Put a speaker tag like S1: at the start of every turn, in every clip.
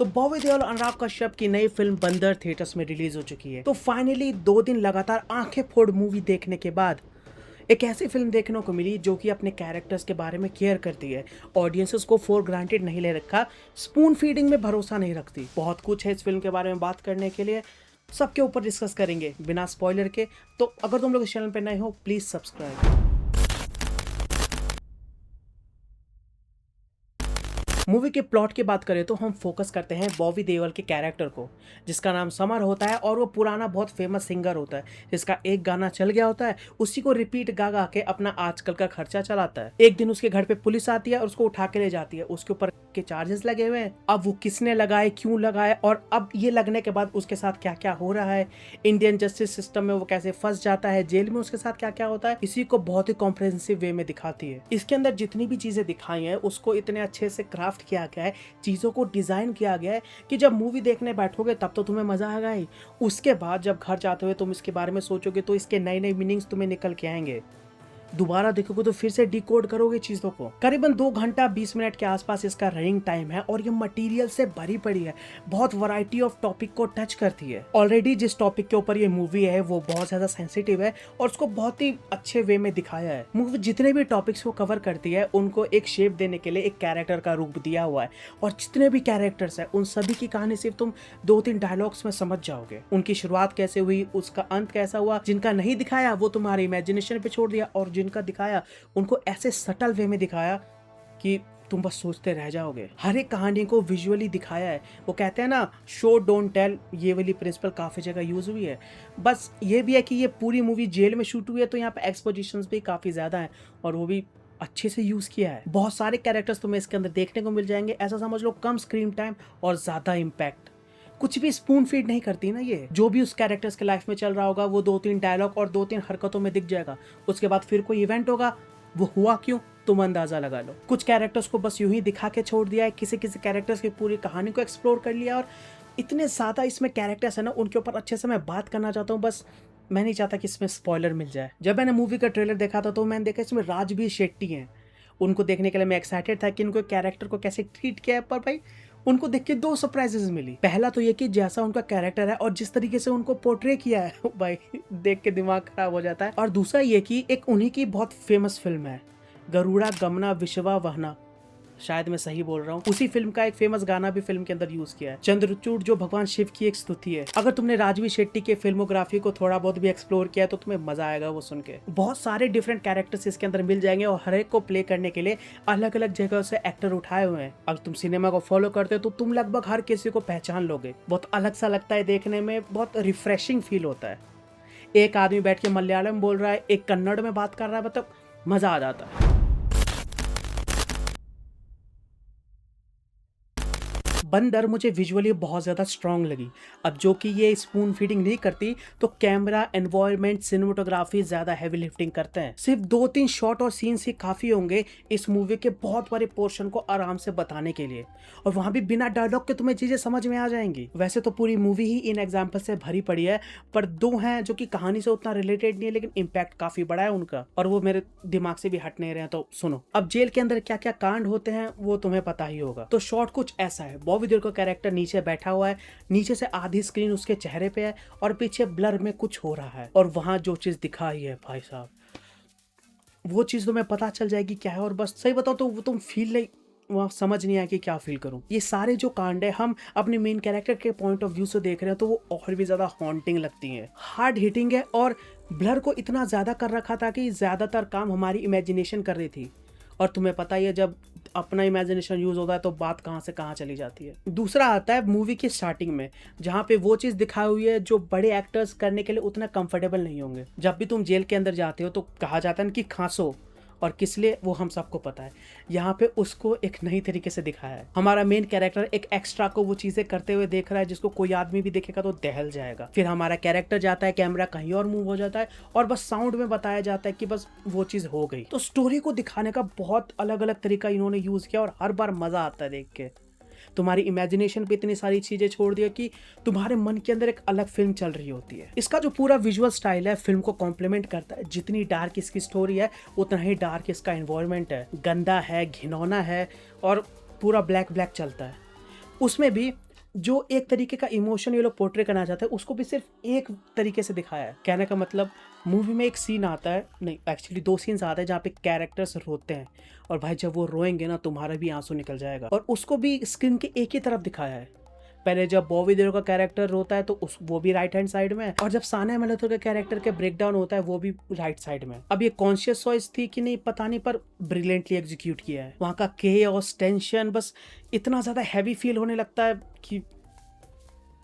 S1: तो बॉबी देओल अनुराग कश्यप की नई फिल्म बंदर थिएटर्स में रिलीज हो चुकी है। तो फाइनली 2 दिन लगातार आंखें फोड़ मूवी देखने के बाद एक ऐसी फिल्म देखने को मिली जो कि अपने कैरेक्टर्स के बारे में केयर करती है, ऑडियंसेस को फॉर ग्रांटेड नहीं ले रखा, स्पून फीडिंग में भरोसा नहीं रखती। बहुत कुछ है इस फिल्म के बारे में बात करने के लिए, सबके ऊपर डिस्कस करेंगे बिना स्पॉइलर के। तो अगर तुम लोग इस चैनल पर नए हो प्लीज सब्सक्राइब। मूवी के प्लॉट की बात करें तो हम फोकस करते हैं बॉबी देओल के कैरेक्टर को, जिसका नाम समर होता है और वो पुराना बहुत फेमस सिंगर होता है जिसका एक गाना चल गया होता है, उसी को रिपीट गा गा के अपना आजकल का खर्चा चलाता है। एक दिन उसके घर पे पुलिस आती है और उसको उठा के ले जाती है। उसके ऊपर के चार्जेस लगे हुए हैं। अब वो किसने लगाए, क्यों लगाए, और अब ये लगने के बाद उसके साथ क्या क्या हो रहा है, इंडियन जस्टिस सिस्टम में वो कैसे फंस जाता है, जेल में उसके साथ क्या क्या होता है, इसी को बहुत ही कॉम्प्रिहेंसिव वे में दिखाती है। इसके अंदर जितनी भी चीजें दिखाई हैं उसको इतने अच्छे से क्राफ्ट किया गया है, चीजों को डिजाइन किया गया है कि जब मूवी देखने बैठोगे तब तो तुम्हें मजा आएगा ही, उसके बाद जब घर जाते हुए तुम इसके बारे में सोचोगे तो इसके नए नए मीनिंग्स तुम्हें निकल के आएंगे। दोबारा देखोगे तो फिर से डिकोड करोगे चीजों को। करीबन 2 घंटा 20 मिनट के आसपास इसका रनिंग टाइम है और ये मटेरियल से भरी पड़ी है, बहुत वैरायटी ऑफ टॉपिक को टच करती है। ऑलरेडी जिस टॉपिक के ऊपर ये मूवी है वो बहुत ज्यादा सेंसिटिव है और उसको बहुत ही अच्छे वे में दिखाया है। मूवी जितने भी टॉपिक्स को कवर करती है उनको एक शेप देने के लिए एक कैरेक्टर का रूप दिया हुआ है, और जितने भी कैरेक्टर्स है उन सभी की कहानी सिर्फ तुम 2-3 डायलॉग्स में समझ जाओगे। उनकी शुरुआत कैसे हुई, उसका अंत कैसा हुआ, जिनका नहीं दिखाया वो तुम्हारे इमेजिनेशन पे छोड़ दिया, और जिनका दिखाया उनको ऐसे सटल वे में दिखाया कि तुम बस सोचते रह जाओगे। हर एक कहानी को विजुअली दिखाया है। वो कहते हैं ना, शो डोंट टेल, ये वाली प्रिंसिपल काफी जगह यूज हुई है। बस ये भी है कि ये पूरी मूवी जेल में शूट हुई है तो यहाँ पे एक्सपोजिशंस भी काफी ज्यादा हैं और वो भी अच्छे से यूज किया है। बहुत सारे कैरेक्टर्स तुम्हें इसके अंदर देखने को मिल जाएंगे। ऐसा समझ लो कम स्क्रीन टाइम और ज्यादा इम्पैक्ट। कुछ भी स्पून फीड नहीं करती ना ये। जो भी उस कैरेक्टर्स के लाइफ में चल रहा होगा वो 2-3 डायलॉग और 2-3 हरकतों में दिख जाएगा। उसके बाद फिर कोई इवेंट होगा, वो हुआ क्यों तुम अंदाजा लगा लो। कुछ कैरेक्टर्स को बस यूं ही दिखा के छोड़ दिया है, किसी किसी कैरेक्टर्स की पूरी कहानी को एक्सप्लोर कर लिया। और इतने ज्यादा इसमें कैरेक्टर्स है ना, उनके ऊपर अच्छे से मैं बात करना चाहता हूँ। बस मैं नहीं चाहता कि इसमें स्पॉइलर मिल जाए। जब मैंने मूवी का ट्रेलर देखा था तो मैंने देखा इसमें राजवीर शेट्टी हैं। उनको देखने के लिए मैं एक्साइटेड था कि उनको कैरेक्टर को कैसे ट्रीट किया है, पर भाई उनको देख के 2 सरप्राइजेस मिली। पहला तो ये कि जैसा उनका कैरेक्टर है और जिस तरीके से उनको पोर्ट्रे किया है भाई देख के दिमाग खराब हो जाता है। और दूसरा ये कि एक उन्हीं की बहुत फेमस फिल्म है गरुड़ा गमना विश्वा वहना, शायद मैं सही बोल रहा हूँ, उसी फिल्म का एक फेमस गाना भी फिल्म के अंदर यूज किया है, चंद्रचूड़, जो भगवान शिव की एक स्तुति है। अगर तुमने राजवीर शेट्टी के फिल्मोग्राफी को थोड़ा बहुत भी एक्सप्लोर किया है तो तुम्हें मजा आएगा वो सुन के। बहुत सारे डिफरेंट कैरेक्टर्स इसके अंदर मिल जाएंगे और हर एक को प्ले करने के लिए अलग अलग जगह से एक्टर उठाए हुए हैं। अगर तुम सिनेमा को फॉलो करते हो तो तुम लगभग हर किसी को पहचान लोगे। बहुत अलग सा लगता है देखने में, बहुत रिफ्रेशिंग फील होता है। एक आदमी बैठ के मलयालम बोल रहा है, एक कन्नड़ में बात कर रहा है, मतलब मजा आ जाता है। बंदर मुझे विजुअली बहुत ज़्यादा स्ट्रॉन्ग लगी। अब जो कि ये स्पून फीडिंग नहीं करती तो कैमरा, एनवायरनमेंट, सिनेमेटोग्राफी ज़्यादा हैवी लिफ्टिंग करते हैं। सिर्फ 2-3 शॉट और सीन्स ही काफ़ी होंगे इस मूवी के बहुत बड़े पोर्शन को आराम से बताने के लिए, और वहाँ भी बिना डायलॉग के तुम्हें चीज़ें समझ में आ जाएंगी। वैसे तो पूरी मूवी ही इन एग्जाम्पल से भरी पड़ी है, पर 2 हैं जो कि कहानी से उतना रिलेटेड नहीं है लेकिन इम्पैक्ट काफ़ी बड़ा है उनका, और वो मेरे दिमाग से भी हट नहीं रहे हैं। तो सुनो, अब जेल के अंदर क्या क्या कांड होते हैं वो तुम्हें पता ही होगा। तो शॉट कुछ ऐसा है, बॉबी देओल का कैरेक्टर नीचे बैठा हुआ है, नीचे से आधी स्क्रीन उसके चेहरे पे है और पीछे ब्लर में कुछ हो रहा है, और वहां जो चीज दिखाई है भाई साहब वो चीज तुम्हें पता चल जाएगी क्या है। और बस सही बताओ तो वो तुम फील नहीं, वहाँ समझ नहीं आया कि क्या फील करूं। ये सारे जो कांड है हम अपने मेन कैरेक्टर के पॉइंट ऑफ व्यू से देख रहे हैं तो वो और भी ज्यादा हॉन्टिंग लगती है, हार्ड हिटिंग है, और ब्लर को इतना ज्यादा कर रखा था कि ज्यादातर काम हमारी इमेजिनेशन कर रही थी। और तुम्हें पता ही है जब अपना इमेजिनेशन यूज होता है तो बात कहाँ से कहाँ चली जाती है। दूसरा आता है मूवी की स्टार्टिंग में, जहाँ पे वो चीज़ दिखाई हुई है जो बड़े एक्टर्स करने के लिए उतना कंफर्टेबल नहीं होंगे। जब भी तुम जेल के अंदर जाते हो तो कहा जाता है ना कि खांसो, और किस लिए वो हम सबको पता है। यहाँ पे उसको एक नई तरीके से दिखाया है। हमारा मेन कैरेक्टर एक एक्स्ट्रा को वो चीजें करते हुए देख रहा है जिसको कोई आदमी भी देखेगा तो दहल जाएगा। फिर हमारा कैरेक्टर जाता है, कैमरा कहीं और मूव हो जाता है और बस साउंड में बताया जाता है कि बस वो चीज हो गई। तो स्टोरी को दिखाने का बहुत अलग अलग तरीका इन्होंने यूज किया और हर बार मजा आता है देख के। तुम्हारी इमेजिनेशन पे इतनी सारी चीजें छोड़ दिया कि तुम्हारे मन के अंदर एक अलग फिल्म चल रही होती है। इसका जो पूरा विजुअल स्टाइल है फिल्म को कॉम्प्लीमेंट करता है। जितनी डार्क इसकी स्टोरी है उतना ही डार्क इसका एनवायरनमेंट है। गंदा है, घिनौना है और पूरा ब्लैक ब्लैक चलता है। उसमें भी जो एक तरीके का इमोशन ये लोग पोर्ट्रे करना चाहते हैं उसको भी सिर्फ एक तरीके से दिखाया है। कहने का मतलब मूवी में एक सीन आता है, नहीं एक्चुअली 2 सीन्स आते हैं जहाँ पे कैरेक्टर्स रोते हैं और भाई जब वो रोएंगे ना तुम्हारा भी आंसू निकल जाएगा, और उसको भी स्क्रीन के एक ही तरफ दिखाया है। पहले जब बॉबी देओल का कैरेक्टर रोता है तो उस वो भी राइट हैंड साइड में है, और जब सानिया मल्होत्रा के कैरेक्टर के ब्रेक डाउन होता है वो भी राइट साइड में। अब ये कॉन्शियस चॉइस थी कि नहीं पता नहीं, पर ब्रिलियंटली एग्जीक्यूट किया है। वहाँ का केओस, टेंशन, बस इतना ज्यादा हैवी फील होने लगता है कि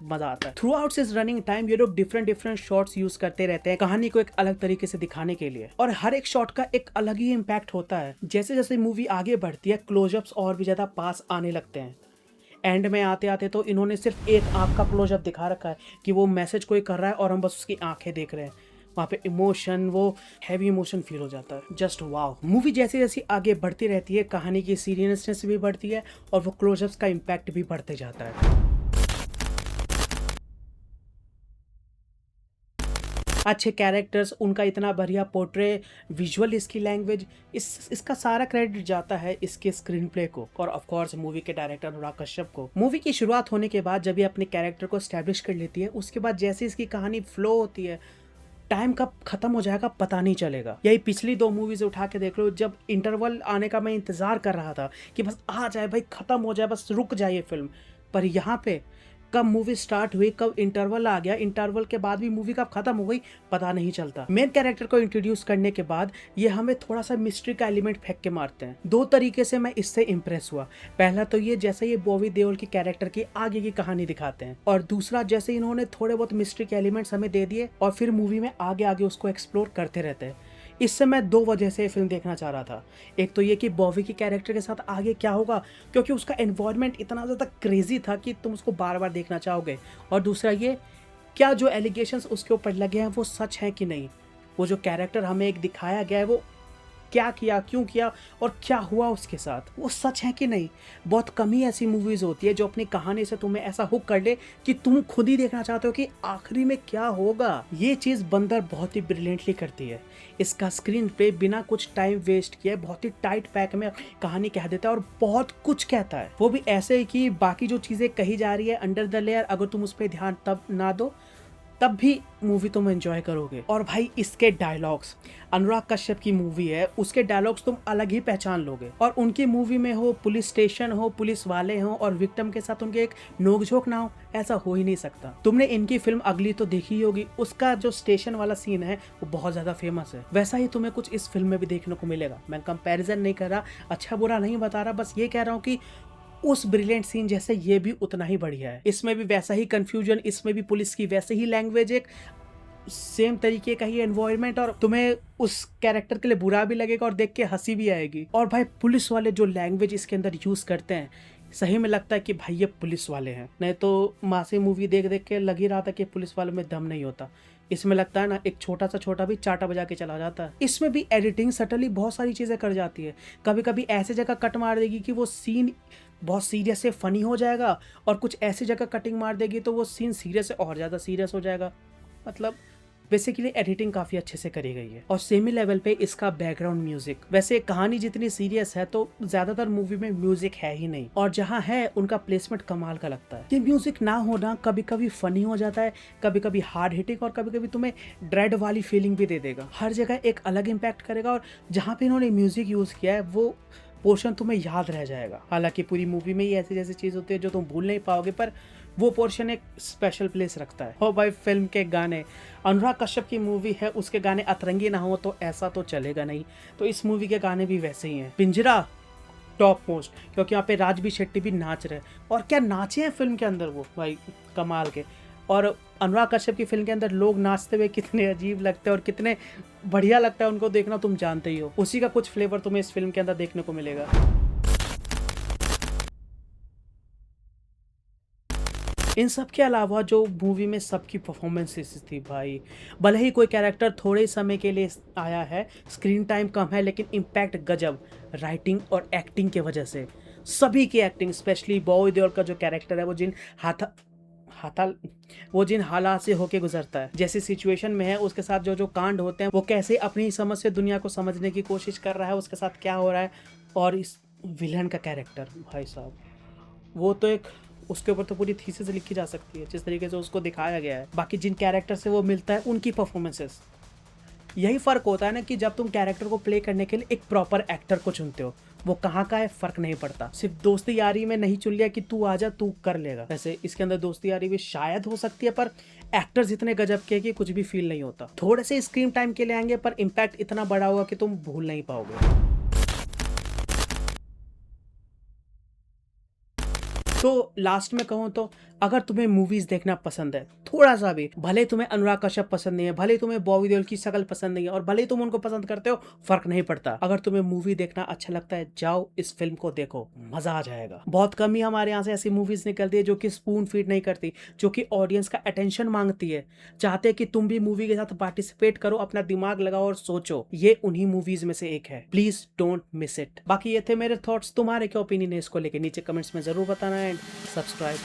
S1: मजा आता है। Through out is running time ये लोग डिफरेंट शॉट्स यूज करते रहते हैं कहानी को एक अलग तरीके से दिखाने के लिए, और हर एक शॉट का एक अलग ही इम्पैक्ट होता है। जैसे जैसे मूवी आगे बढ़ती है क्लोजअप्स और भी ज्यादा पास आने लगते हैं। एंड में आते आते तो इन्होंने सिर्फ एक आंख का क्लोजअप दिखा रखा है कि वो मैसेज कोई कर रहा है और हम बस उसकी आंखें देख रहे हैं। वहाँ पे इमोशन, वो हैवी इमोशन फील हो जाता है। जस्ट वाव। मूवी जैसे जैसे आगे बढ़ती रहती है कहानी की सीरियसनेस भी बढ़ती है और वो क्लोजअप्स का इम्पैक्ट भी बढ़ते जाता है। अच्छे कैरेक्टर्स, उनका इतना बढ़िया पोर्ट्रे, विजुअल, इसकी लैंग्वेज, इसका सारा क्रेडिट जाता है इसके स्क्रीन प्ले को और ऑफ कोर्स मूवी के डायरेक्टर अनुराग कश्यप को। मूवी की शुरुआत होने के बाद जब ये अपने कैरेक्टर को एस्टैब्लिश कर लेती है उसके बाद जैसे इसकी कहानी फ्लो होती है टाइम कब खत्म हो जाएगा पता नहीं चलेगा। यही पिछली 2 मूवीज उठा के देख लो, जब इंटरवल आने का मैं इंतजार कर रहा था कि बस आ जाए भाई, खत्म हो जाए, बस रुक जाए फिल्म, पर यहाँ पे कब मूवी स्टार्ट हुई, कब इंटरवल आ गया, इंटरवल के बाद भी मूवी कब खत्म हो गई पता नहीं चलता। मेन कैरेक्टर को इंट्रोड्यूस करने के बाद ये हमें थोड़ा सा मिस्ट्री का एलिमेंट फेंक के मारते हैं। 2 तरीके से मैं इससे इम्प्रेस हुआ। पहला तो ये जैसे ये बॉबी देओल की कैरेक्टर की आगे की कहानी दिखाते हैं, और दूसरा जैसे इन्होंने थोड़े बहुत मिस्ट्री के एलिमेंट्स हमें दे दिए और फिर मूवी में आगे आगे उसको एक्सप्लोर करते रहते हैं। इससे मैं 2 वजह से फिल्म देखना चाह रहा था। एक तो ये कि बॉबी के कैरेक्टर के साथ आगे क्या होगा, क्योंकि उसका एनवायरनमेंट इतना ज़्यादा क्रेजी था कि तुम उसको बार बार देखना चाहोगे, और दूसरा ये क्या जो एलिगेशंस उसके ऊपर लगे हैं वो सच है कि नहीं। वो जो कैरेक्टर हमें एक दिखाया गया है वो क्या किया, क्यों किया और क्या हुआ उसके साथ, वो सच है कि नहीं। बहुत कम ही ऐसी मूवीज होती है जो अपनी कहानी से तुम्हें ऐसा हुक कर ले कि तुम खुद ही देखना चाहते हो कि आखिरी में क्या होगा। ये चीज बंदर बहुत ही ब्रिलियंटली करती है। इसका स्क्रीन पे बिना कुछ टाइम वेस्ट किए बहुत ही टाइट पैक में कहानी कह देता है, और बहुत कुछ कहता है, वो भी ऐसे कि बाकी जो चीजें कही जा रही है अंडर द लेयर, अगर तुम उस पर ध्यान तब ना दो तब भी मूवी तुम एंजॉय करोगे। और भाई इसके डायलॉग्स, अनुराग कश्यप की मूवी है, उसके डायलॉग्स तुम अलग ही पहचान लोगे। और उनकी मूवी में हो पुलिस स्टेशन हो, पुलिस वाले हो और विक्टिम के साथ उनके एक नोकझोंक ना हो, ऐसा हो ही नहीं सकता। तुमने इनकी फिल्म अगली तो देखी ही होगी, उसका जो स्टेशन वाला सीन है वो बहुत ज्यादा फेमस है। वैसा ही तुम्हें कुछ इस फिल्म में भी देखने को मिलेगा। मैं कंपैरिजन नहीं कर रहा, अच्छा बुरा नहीं बता रहा, बस ये कह रहा हूँ कि उस ब्रिलियंट सीन जैसे ये भी उतना ही बढ़िया है। इसमें भी वैसा ही कंफ्यूजन, इसमें भी पुलिस की वैसे ही लैंग्वेज, एक सेम तरीके का ही एनवायरनमेंट, और तुम्हें उस कैरेक्टर के लिए बुरा भी लगेगा और देख के हंसी भी आएगी। और भाई पुलिस वाले जो लैंग्वेज इसके अंदर यूज करते हैं सही में लगता है कि भाई ये पुलिस वाले हैं। नहीं तो मासी मूवी देख देख के लग ही रहा था कि पुलिस वालों में दम नहीं होता। इसमें लगता है ना एक छोटा भी चाटा बजा के चला जाता है। इसमें भी एडिटिंग सटली बहुत सारी चीजें कर जाती है। कभी कभी ऐसे जगह कट मार देगी कि वो सीन बहुत सीरियस से फनी हो जाएगा, और कुछ ऐसी जगह कटिंग मार देगी तो वो सीन सीरियस से और ज्यादा सीरियस हो जाएगा। मतलब बेसिकली एडिटिंग काफी अच्छे से करी गई है। और सेमी लेवल पे इसका बैकग्राउंड म्यूजिक, वैसे कहानी जितनी सीरियस है तो ज्यादातर मूवी में म्यूजिक है ही नहीं, और जहाँ है उनका प्लेसमेंट कमाल का लगता है। ये म्यूजिक ना होना कभी कभी फनी हो जाता है, कभी कभी हार्ड हिटिंग, और कभी कभी तुम्हें ड्रेड वाली फीलिंग भी दे देगा। हर जगह एक अलग इम्पैक्ट करेगा, और जहाँ पे इन्होंने म्यूजिक यूज किया है वो पोर्शन तुम्हें याद रह जाएगा। हालांकि पूरी मूवी में ही ऐसी जैसी चीज होती है जो तुम भूल नहीं पाओगे, पर वो पोर्शन एक स्पेशल प्लेस रखता है। हो भाई फिल्म के गाने, अनुराग कश्यप की मूवी है, उसके गाने अतरंगी ना हो तो ऐसा तो चलेगा नहीं, तो इस मूवी के गाने भी वैसे ही हैं। पिंजरा टॉप मोस्ट, क्योंकि यहाँ पे राजबी शेट्टी भी नाच रहे, और क्या नाचे हैं फिल्म के अंदर वो भाई कमाल के। और अनुराग कश्यप की फिल्म के अंदर लोग नाचते हुए कितने अजीब लगते हैं और कितने बढ़िया लगता है उनको देखना, तुम जानते ही हो। उसी का कुछ फ्लेवर तुम्हें इस फिल्म के अंदर देखने को मिलेगा। इन सब के अलावा जो मूवी में सबकी परफॉर्मेंसेस थी भाई, भले ही कोई कैरेक्टर थोड़े समय के लिए आया है, स्क्रीन टाइम कम है, लेकिन इम्पैक्ट गजब, राइटिंग और एक्टिंग के वजह से। सभी की एक्टिंग, स्पेशली बॉबी देओल का जो कैरेक्टर है वो जिन हालात से होके गुजरता है, जैसी सिचुएशन में है उसके साथ जो जो कांड होते हैं, वो कैसे अपनी समझ से दुनिया को समझने की कोशिश कर रहा है, उसके साथ क्या हो रहा है। और इस विलन का कैरेक्टर भाई साहब, वो तो एक उसके ऊपर तो पूरी थीसिस लिखी जा सकती है जिस तरीके से उसको दिखाया गया है। बाकी जिन कैरेक्टर से वो मिलता है उनकी परफॉर्मेंसेस, यही फ़र्क होता है ना कि जब तुम कैरेक्टर को प्ले करने के लिए एक प्रॉपर एक्टर को चुनते हो, वो कहाँ का है फ़र्क नहीं पड़ता। सिर्फ दोस्ती यारी में नहीं चुन लिया कि तू आजा तू कर लेगा। वैसे इसके अंदर दोस्ती यारी भी शायद हो सकती है, पर एक्टर्स इतने गजब के कि कुछ भी फील नहीं होता। थोड़े से स्क्रीन टाइम के लिए आएंगे पर इम्पैक्ट इतना बड़ा होगा कि तुम भूल नहीं पाओगे। तो लास्ट में कहूँ तो अगर तुम्हें मूवीज देखना पसंद है थोड़ा सा भी, भले तुम्हें अनुराग कश्यप पसंद नहीं है, भले तुम्हें बॉबी देओल की शक्ल पसंद नहीं है और भले तुम उनको पसंद करते हो, फर्क नहीं पड़ता। अगर तुम्हें मूवी देखना अच्छा लगता है जाओ इस फिल्म को देखो, मजा आ जाएगा। बहुत कम ही हमारे यहाँ से ऐसी मूवीज निकलती है जो कि स्पून फीड नहीं करती, जो कि ऑडियंस का अटेंशन मांगती है, चाहते कि तुम भी मूवी के साथ पार्टिसिपेट करो, अपना दिमाग लगाओ और सोचो। ये उन्हीं मूवीज में से एक है, प्लीज डोंट मिस इट। बाकी ये थे मेरे थॉट्स, तुम्हारे क्या ओपिनियन है इसको लेके नीचे कमेंट्स में जरूर बताना एंड सब्सक्राइब।